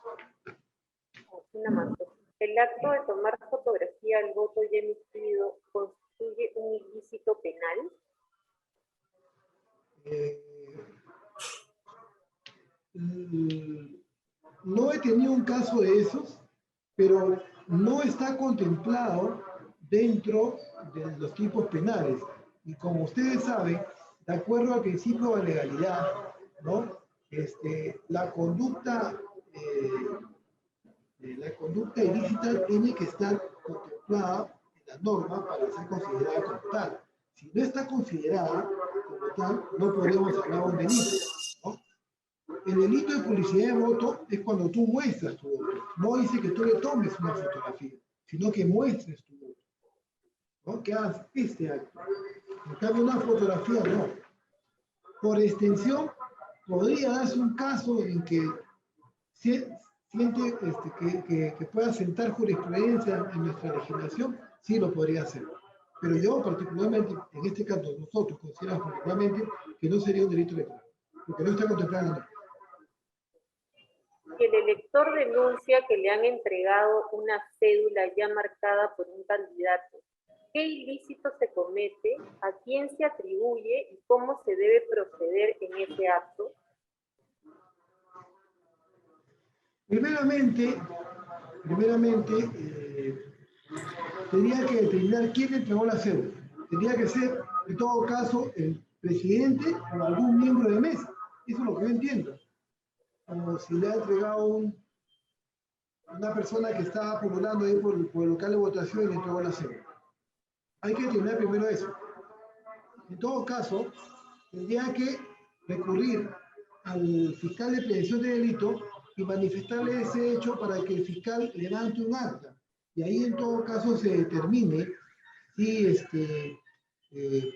Una más. ¿El acto de tomar fotografía al voto ya emitido constituye un ilícito penal? No he tenido un caso de esos, pero no está contemplado dentro de los tipos penales. Y como ustedes saben, de acuerdo al principio de legalidad, ¿no? La conducta ilícita tiene que estar contemplada en la norma para ser considerada como tal. Si no está considerada como tal, no podríamos hablar de un delito, ¿no? El delito de publicidad de voto es cuando tú muestras tu voto. No dice que tú le tomes una fotografía, sino que muestres tu voto, ¿no? Que hagas este acto. En cambio, una fotografía no. Por extensión, podría darse un caso en que siente que pueda sentar jurisprudencia en nuestra legislación, sí lo podría hacer. Pero yo particularmente, en este caso, nosotros consideramos particularmente que no sería un delito electoral, porque no está contemplado en la norma. Si el elector denuncia que le han entregado una cédula ya marcada por un candidato, ¿qué ilícito se comete? ¿A quién se atribuye? ¿Y cómo se debe proceder en ese acto? Primeramente tendría que determinar quién entregó la cédula. Tendría que ser, en todo caso, el presidente o algún miembro de mesa. Eso es lo que yo entiendo. Como si le ha entregado una persona que estaba pululando ahí por el local de votación y le entregó la cédula. Hay que determinar primero eso. En todo caso, tendría que recurrir al fiscal de prevención de delito y manifestarle ese hecho para que el fiscal levante un acta. Y ahí en todo caso se determine si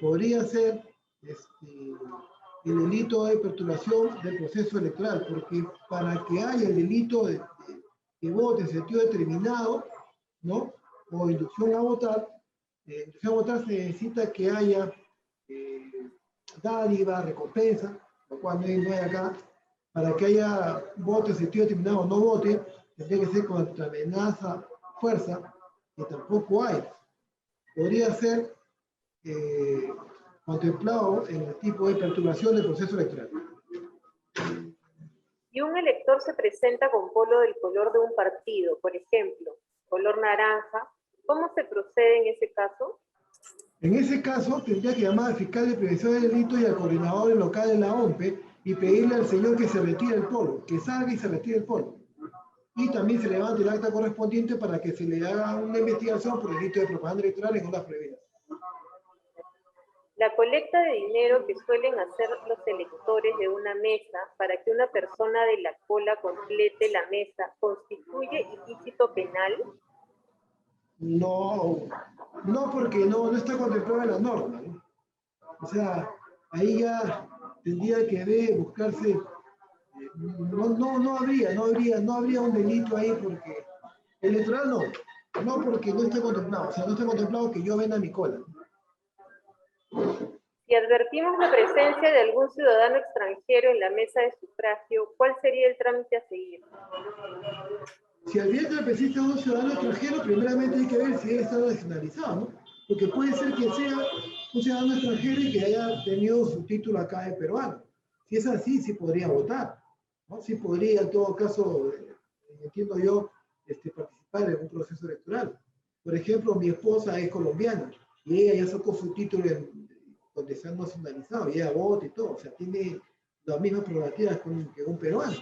podría ser el delito de perturbación del proceso electoral, porque para que haya el delito de voto en sentido determinado, ¿no? O inducción a votar se necesita que haya dádiva, recompensa, lo cual no hay acá. Para que haya voto en sentido determinado o no vote, tendría que ser contra amenaza, fuerza, que tampoco hay. Podría ser contemplado en el tipo de perturbación del proceso electoral. Si un elector se presenta con polo del color de un partido, por ejemplo, color naranja, ¿cómo se procede en ese caso? En ese caso, tendría que llamar al fiscal de prevención de delitos y al coordinador local de la OMPE y pedirle al señor que se retire el polo, que salga y se retire el polo. Y también se levante el acta correspondiente para que se le haga una investigación por delito de propaganda electoral en horas prohibidas. La colecta de dinero que suelen hacer los electores de una mesa para que una persona de la cola complete la mesa, ¿constituye ilícito penal? No, porque no está contemplado en la norma, ¿no? O sea, ahí ya tendría que buscarse, no habría un delito ahí porque electoral no porque no está contemplado, o sea, no está contemplado que yo venda mi cola. Si advertimos la presencia de algún ciudadano extranjero en la mesa de sufragio, ¿cuál sería el trámite a seguir? Si advierte la presencia de un ciudadano extranjero, primeramente hay que ver si él está nacionalizado, ¿no? Porque puede ser que sea un ciudadano extranjero y que haya tenido su título acá de peruano. Si es así, sí podría votar, ¿no? Sí podría, en todo caso, entiendo yo, participar en un proceso electoral. Por ejemplo, mi esposa es colombiana y ella ya sacó su título donde se han nacionalizado, y ella vota y todo, o sea, tiene las mismas prerrogativas que un peruano.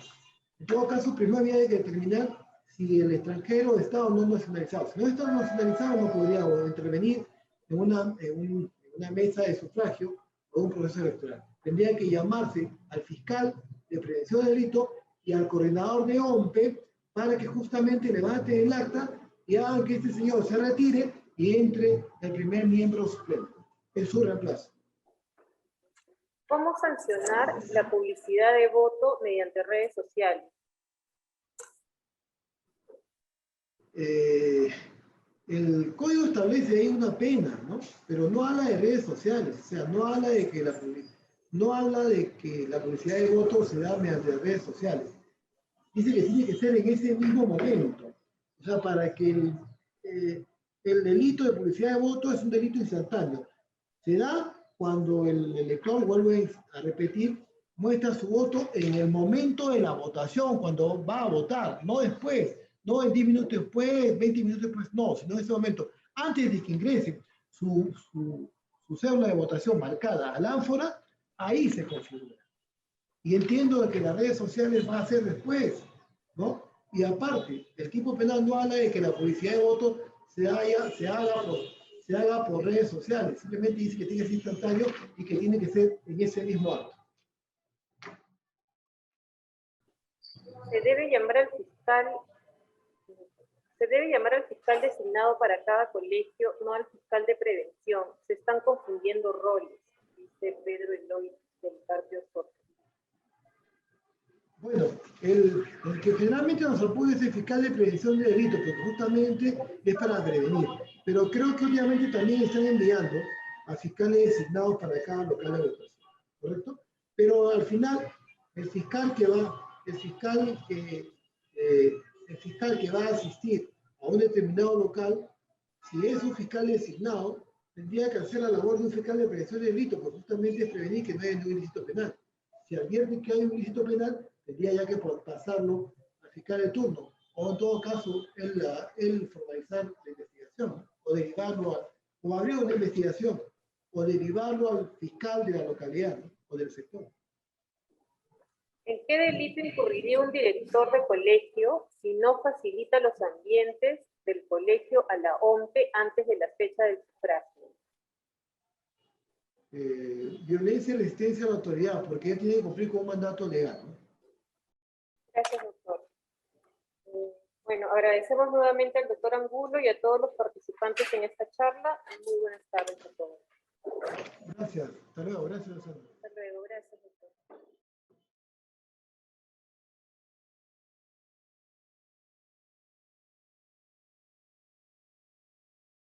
En todo caso, primero había que determinar si el extranjero está o no nacionalizado. Si no está nacionalizado, no podría intervenir en una mesa de sufragio o un proceso electoral. Tendría que llamarse al fiscal de prevención de delito y al coordinador de OMPE para que justamente levanten el acta y hagan que este señor se retire y entre el primer miembro suplente en su reemplazo. ¿Cómo sancionar la publicidad de voto mediante redes sociales? El código establece ahí una pena, ¿no? Pero no habla de redes sociales, o sea, no habla de que la publicidad de voto se da mediante redes sociales. Dice que tiene que ser en ese mismo momento. O sea, para que el delito de publicidad de voto es un delito instantáneo. Se da cuando el elector, vuelve a repetir, muestra su voto en el momento de la votación, cuando va a votar, no después, no en 10 minutos después, 20 minutos después, no, sino en ese momento, antes de que ingrese su cédula de votación marcada al ánfora, ahí se configura. Y entiendo que las redes sociales va a ser después, ¿no? Y aparte, el tipo penal no habla de que la publicidad de voto se haga por redes sociales, simplemente dice que tiene que ser instantáneo y que tiene que ser en ese mismo acto. Se debe llamar al fiscal designado para cada colegio, no al fiscal de prevención. Se están confundiendo roles, dice Pedro Eloy del Carpio Soto. Bueno, el que generalmente nos apoya es el fiscal de prevención de delitos, porque justamente es para prevenir. Pero creo que obviamente también están enviando a fiscales designados para cada local de votación, ¿correcto? Pero al final, el fiscal que va a asistir a un determinado local, si es un fiscal designado, tendría que hacer la labor de un fiscal de prevención de delitos, porque justamente es prevenir que no haya ningún ilícito penal. Si advierte que hay un ilícito penal, tendría ya que pasarlo al fiscal de turno, o en todo caso, él formalizar la investigación, o derivarlo o abrir una investigación, o derivarlo al fiscal de la localidad, ¿no? O del sector. ¿En qué delito incurriría un director de colegio si no facilita los ambientes del colegio a la OMPE antes de la fecha del sufragio? Violencia y resistencia a la autoridad, porque ella tiene que cumplir con un mandato legal, ¿no? Gracias, doctor. Bueno, agradecemos nuevamente al doctor Angulo y a todos los participantes en esta charla. Muy buenas tardes a todos. Gracias. Hasta luego. Gracias, Rosana.